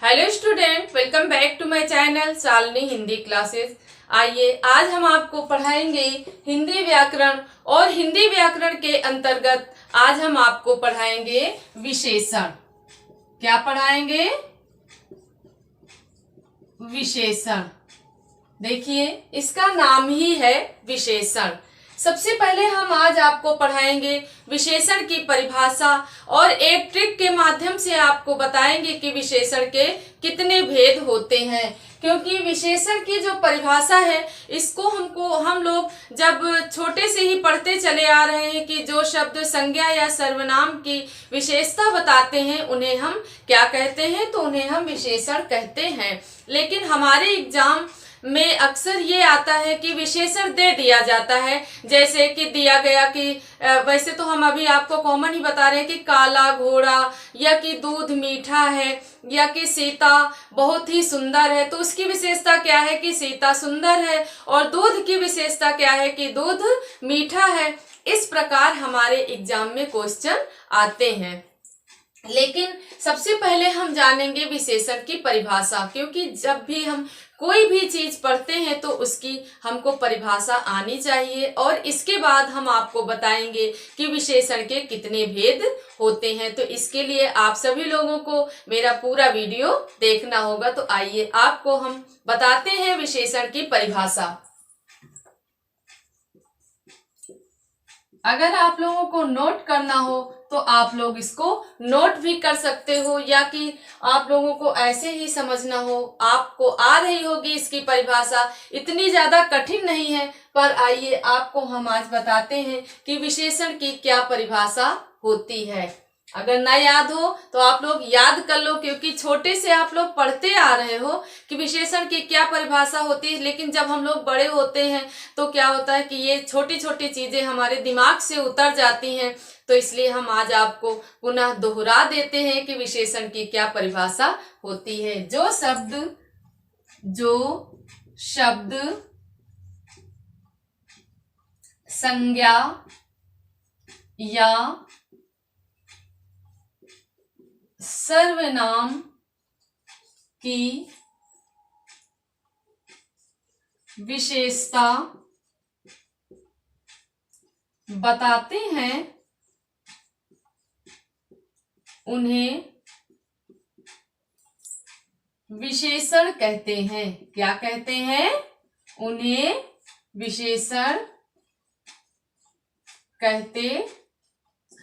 Hello student, welcome back to my channel Shalini Hindi classes. आइए आज हम आपको पढ़ाएंगे हिंदी व्याकरण और हिंदी व्याकरण के अंतर्गत आज हम आपको पढ़ाएंगे विशेषण। क्या पढ़ाएंगे? विशेषण। देखिए इसका नाम ही है विशेषण। सबसे पहले हम आज आपको पढ़ाएंगे विशेषण की परिभाषा और एक ट्रिक के माध्यम से आपको बताएंगे कि विशेषण के कितने भेद होते हैं। क्योंकि विशेषण की जो परिभाषा है इसको हम लोग जब छोटे से ही पढ़ते चले आ रहे हैं कि जो शब्द संज्ञा या सर्वनाम की विशेषता बताते हैं उन्हें हम क्या कहते हैं, तो उन्हें हम विशेषण कहते हैं। लेकिन हमारे एग्जाम में अक्सर ये आता है कि विशेषण दे दिया जाता है, जैसे कि दिया गया कि वैसे तो हम अभी आपको कॉमन ही बता रहे हैं कि काला घोड़ा, या कि दूध मीठा है, या कि सीता बहुत ही सुंदर है। तो उसकी विशेषता क्या है कि सीता सुंदर है, और दूध की विशेषता क्या है कि दूध मीठा है। इस प्रकार हमारे एग्जाम में क्वेश्चन आते हैं। लेकिन सबसे पहले हम जानेंगे विशेषण की परिभाषा, क्योंकि जब भी हम कोई भी चीज पढ़ते हैं तो उसकी हमको परिभाषा आनी चाहिए, और इसके बाद हम आपको बताएंगे कि विशेषण के कितने भेद होते हैं। तो इसके लिए आप सभी लोगों को मेरा पूरा वीडियो देखना होगा। तो आइए आपको हम बताते हैं विशेषण की परिभाषा। अगर आप लोगों को नोट करना हो तो आप लोग इसको नोट भी कर सकते हो, या कि आप लोगों को ऐसे ही समझना हो, आपको आ रही होगी इसकी परिभाषा। इतनी ज्यादा कठिन नहीं है, पर आइए आपको हम आज बताते हैं कि विशेषण की क्या परिभाषा होती है। अगर ना याद हो तो आप लोग याद कर लो, क्योंकि छोटे से आप लोग पढ़ते आ रहे हो कि विशेषण की क्या परिभाषा होती है। लेकिन जब हम लोग बड़े होते हैं तो क्या होता है कि ये छोटी छोटी चीजें हमारे दिमाग से उतर जाती हैं। तो इसलिए हम आज आपको पुनः दोहरा देते हैं कि विशेषण की क्या परिभाषा होती है। जो शब्द संज्ञा या सर्वनाम की विशेषता बताते हैं उन्हें विशेषण कहते हैं। क्या कहते हैं? उन्हें विशेषण कहते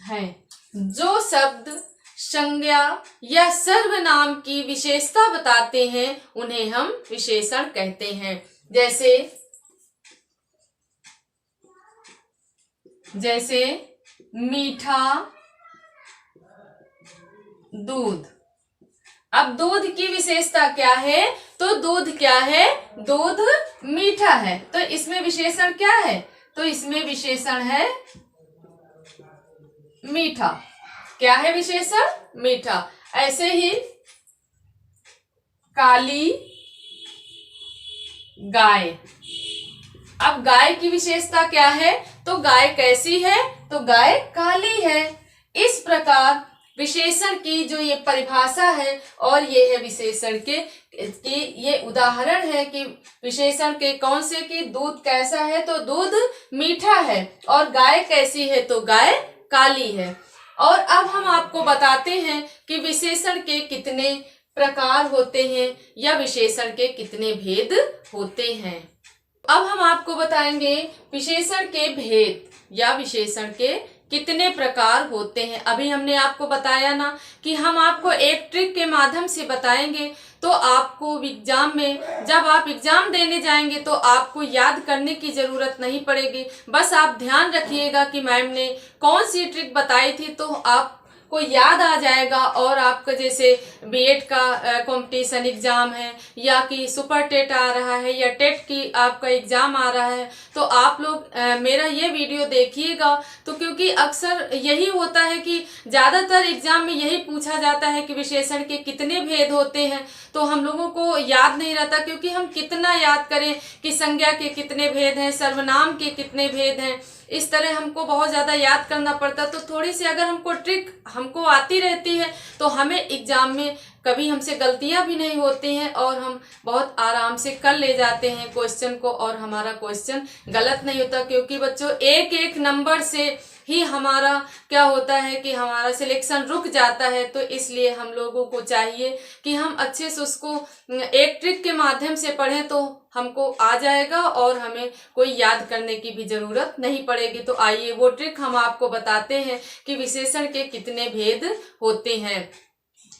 हैं। जो शब्द संज्ञा या सर्वनाम की विशेषता बताते हैं उन्हें हम विशेषण कहते हैं। जैसे मीठा दूध। अब दूध की विशेषता क्या है? तो दूध क्या है? दूध मीठा है। तो इसमें विशेषण क्या है? तो इसमें विशेषण है मीठा। क्या है विशेषण? मीठा। ऐसे ही काली गाय। अब गाय की विशेषता क्या है? तो गाय कैसी है? तो गाय काली है। इस प्रकार विशेषण की जो ये परिभाषा है, और ये है विशेषण के ये उदाहरण है कि विशेषण के कौन से कि दूध कैसा है? तो दूध मीठा है। और गाय कैसी है? तो गाय काली है। और अब हम आपको बताते हैं कि विशेषण के कितने प्रकार होते हैं या विशेषण के कितने भेद होते हैं। अब हम आपको बताएंगे विशेषण के भेद या विशेषण के कितने प्रकार होते हैं। अभी हमने आपको बताया ना कि हम आपको एक ट्रिक के माध्यम से बताएंगे, तो आपको एग्जाम में जब आप एग्जाम देने जाएंगे तो आपको याद करने की जरूरत नहीं पड़ेगी। बस आप ध्यान रखिएगा कि मैम ने कौन सी ट्रिक बताई थी, तो आपको याद आ जाएगा। और आपका जैसे बीएड का कंपटीशन एग्जाम है, या कि सुपर टेट आ रहा है, या टेट की आपका एग्जाम आ रहा है, तो आप लोग मेरा ये वीडियो देखिएगा। तो क्योंकि अक्सर यही होता है कि ज्यादातर एग्जाम में यही पूछा जाता है कि विशेषण के कितने भेद होते हैं, तो हम लोगों को याद नहीं रहता। क्योंकि हम कितना याद करें कि संज्ञा के कितने भेद हैं, सर्वनाम के कितने भेद हैं, इस तरह हमको बहुत ज़्यादा याद करना पड़ता। तो थोड़ी सी अगर हमको ट्रिक हमको आती रहती है तो हमें एग्जाम में कभी हमसे गलतियां भी नहीं होती हैं और हम बहुत आराम से कर ले जाते हैं क्वेश्चन को और हमारा क्वेश्चन गलत नहीं होता। क्योंकि बच्चों एक एक नंबर से ही हमारा क्या होता है कि हमारा सिलेक्शन रुक जाता है। तो इसलिए हम लोगों को चाहिए कि हम अच्छे से उसको एक ट्रिक के माध्यम से पढ़ें तो हमको आ जाएगा और हमें कोई याद करने की भी जरूरत नहीं पड़ेगी। तो आइए वो ट्रिक हम आपको बताते हैं कि विशेषण के कितने भेद होते हैं।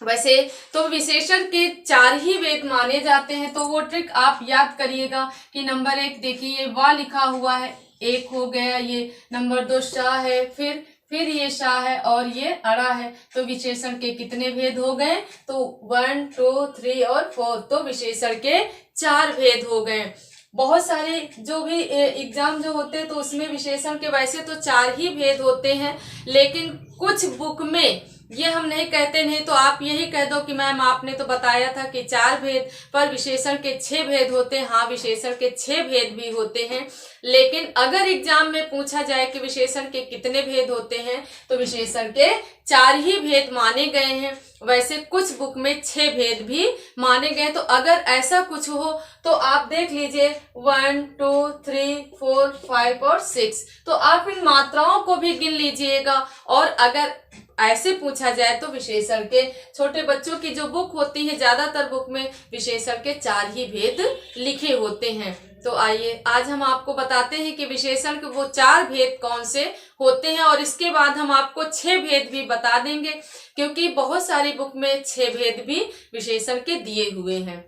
वैसे तो विशेषण के 4 ही भेद माने जाते हैं। तो वो ट्रिक आप याद करिएगा कि नंबर 1 देखिए वा लिखा हुआ है, एक हो गया ये। नंबर 2 शाह है, फिर ये शाह है और ये अड़ा है। तो विशेषण के कितने भेद हो गए? तो 1 2 3 और 4। तो विशेषण के 4 भेद हो गए। बहुत सारे जो भी एग्जाम जो होते हैं तो उसमें विशेषण के वैसे तो 4 ही भेद होते हैं, लेकिन कुछ बुक में ये हम नहीं कहते। नहीं तो आप यही कह दो कि मैम आपने तो बताया था कि 4 भेद, पर विशेषण के 6 भेद होते हैं। हाँ, विशेषण के 6 भेद भी होते हैं, लेकिन अगर एग्जाम में पूछा जाए कि विशेषण के कितने भेद होते हैं तो विशेषण के 4 ही भेद माने गए हैं। वैसे कुछ बुक में 6 भेद भी माने गए। तो अगर ऐसा कुछ हो तो आप देख लीजिए 1 2 3 4 5 और 6। तो आप इन मात्राओं को भी गिन लीजिएगा। और अगर ऐसे पूछा जाए तो विशेषण के छोटे बच्चों की जो बुक होती है ज्यादातर बुक में विशेषण के 4 ही भेद लिखे होते हैं। तो आइए आज हम आपको बताते हैं कि विशेषण के वो 4 भेद कौन से होते हैं और इसके बाद हम आपको 6 भेद भी बता देंगे, क्योंकि बहुत सारी बुक में 6 भेद भी विशेषण के दिए हुए हैं।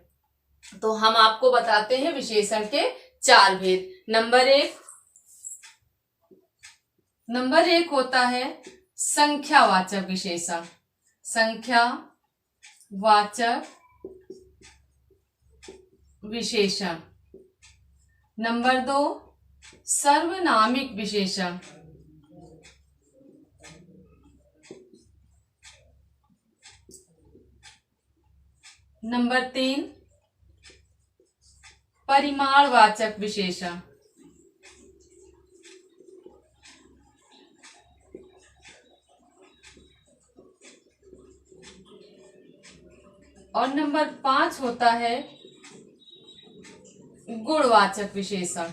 तो हम आपको बताते हैं विशेषण के 4 भेद। नंबर एक होता है संख्यावाचक विशेषण। संख्यावाचक विशेषण। नंबर 2 सर्वनामिक विशेषण। नंबर 3 परिमाणवाचक विशेषण। और नंबर 5 होता है गुणवाचक विशेषण।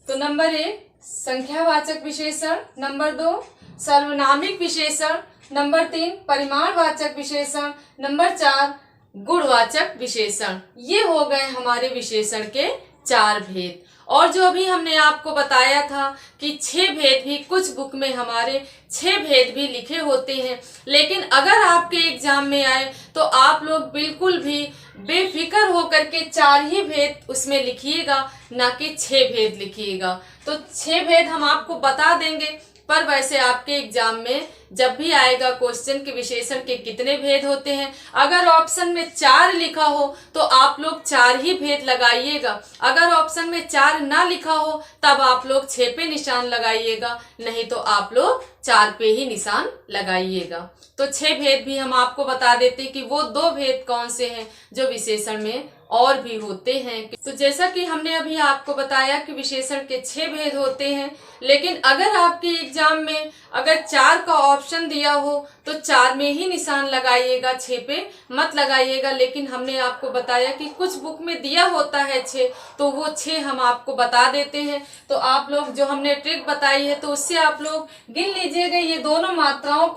तो नंबर 1 संख्यावाचक विशेषण, नंबर 2 सर्वनामिक विशेषण, नंबर 3 परिमाणवाचक विशेषण, नंबर 4 गुणवाचक विशेषण। ये हो गए हमारे विशेषण के 4 भेद। और जो अभी हमने आपको बताया था कि 6 भेद भी कुछ बुक में हमारे 6 भेद भी लिखे होते हैं, लेकिन अगर आपके एग्जाम में आए तो आप लोग बिल्कुल भी बेफिक्र होकर के 4 ही भेद उसमें लिखिएगा, ना कि 6 भेद लिखिएगा। तो 6 भेद हम आपको बता देंगे, पर वैसे आपके एग्जाम में जब भी आएगा क्वेश्चन के विशेषण के कितने भेद होते हैं, अगर ऑप्शन में 4 लिखा हो तो आप लोग 4 ही भेद लगाइएगा। अगर ऑप्शन में 4 ना लिखा हो तब आप लोग 6 पे निशान लगाइएगा, नहीं तो आप लोग 4 पे ही निशान लगाइएगा। तो 6 भेद भी हम आपको बता देते हैं कि वो 2 भेद कौन से हैं जो विशेषण में और भी होते हैं। तो जैसा कि हमने अभी आपको बताया कि विशेषण के 6 भेद होते हैं, लेकिन अगर आपके एग्जाम में अगर 4 का ऑप्शन दिया हो तो 4 में ही निशान लगाइएगा, 6 पे मत लगाइएगा। लेकिन हमने आपको बताया कि कुछ बुक में दिया होता है 6, तो वो 6 हम आपको बता देते हैं। तो आप लोग जो हमने ट्रिक बताई है तो उससे आप लोग गिन लीजिएगा ये दोनों मात्राओं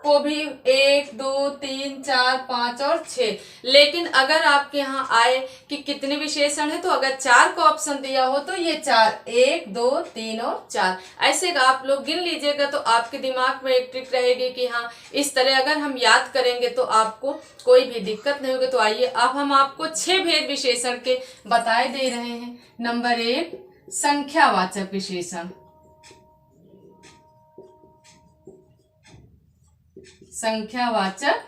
को भी 1 2 3 4 5 और 6। लेकिन अगर आपके यहाँ आए कि कितने विशेषण है तो अगर 4 का ऑप्शन दिया हो तो ये 4 1 2 3 और 4 ऐसे आप लोग गिन लीजिएगा। तो आपके दिमाग में एक ट्रिक रहेगी कि हाँ इस तरह अगर हम याद करेंगे तो आपको कोई भी दिक्कत नहीं होगी। तो आइए अब हम आपको 6 भेद विशेषण के बताए दे रहे हैं। नंबर 1 संख्यावाचक विशेषण। संख्यावाचक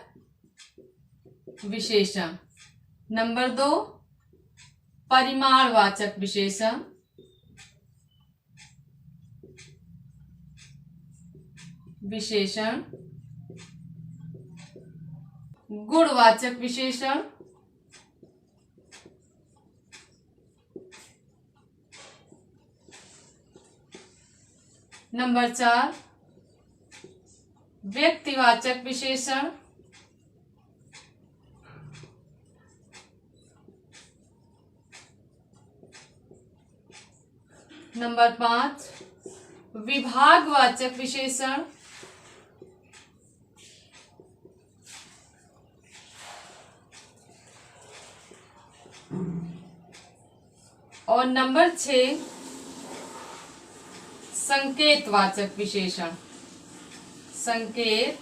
विशेषण। नंबर 2 परिमाणवाचक विशेषण। गुणवाचक विशेषण। नंबर 4 व्यक्तिवाचक विशेषण। नंबर 5 विभागवाचक विशेषण। और नंबर 6 संकेतवाचक विशेषण। संकेतवाचक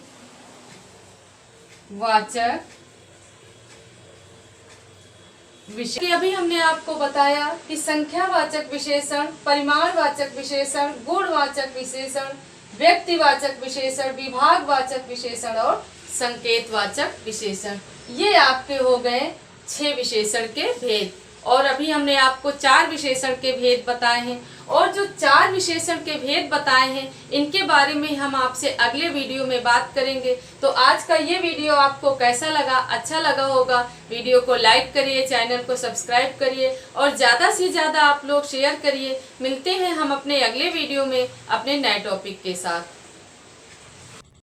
विशेषण। अभी हमने आपको बताया कि संख्यावाचक विशेषण, परिमाणवाचक विशेषण, गुणवाचक विशेषण, व्यक्तिवाचक विशेषण, विभागवाचक विशेषण और संकेतवाचक विशेषण। ये आपके हो गए 6 विशेषण के भेद। और अभी हमने आपको 4 विशेषण के भेद बताए हैं। और जो 4 विशेषण के भेद बताए हैं इनके बारे में हम आपसे अगले वीडियो में बात करेंगे। तो आज का ये वीडियो आपको कैसा लगा? अच्छा लगा होगा। वीडियो को लाइक करिए, चैनल को सब्सक्राइब करिए और ज़्यादा से ज़्यादा आप लोग शेयर करिए। मिलते हैं हम अपने अगले वीडियो में अपने नए टॉपिक के साथ।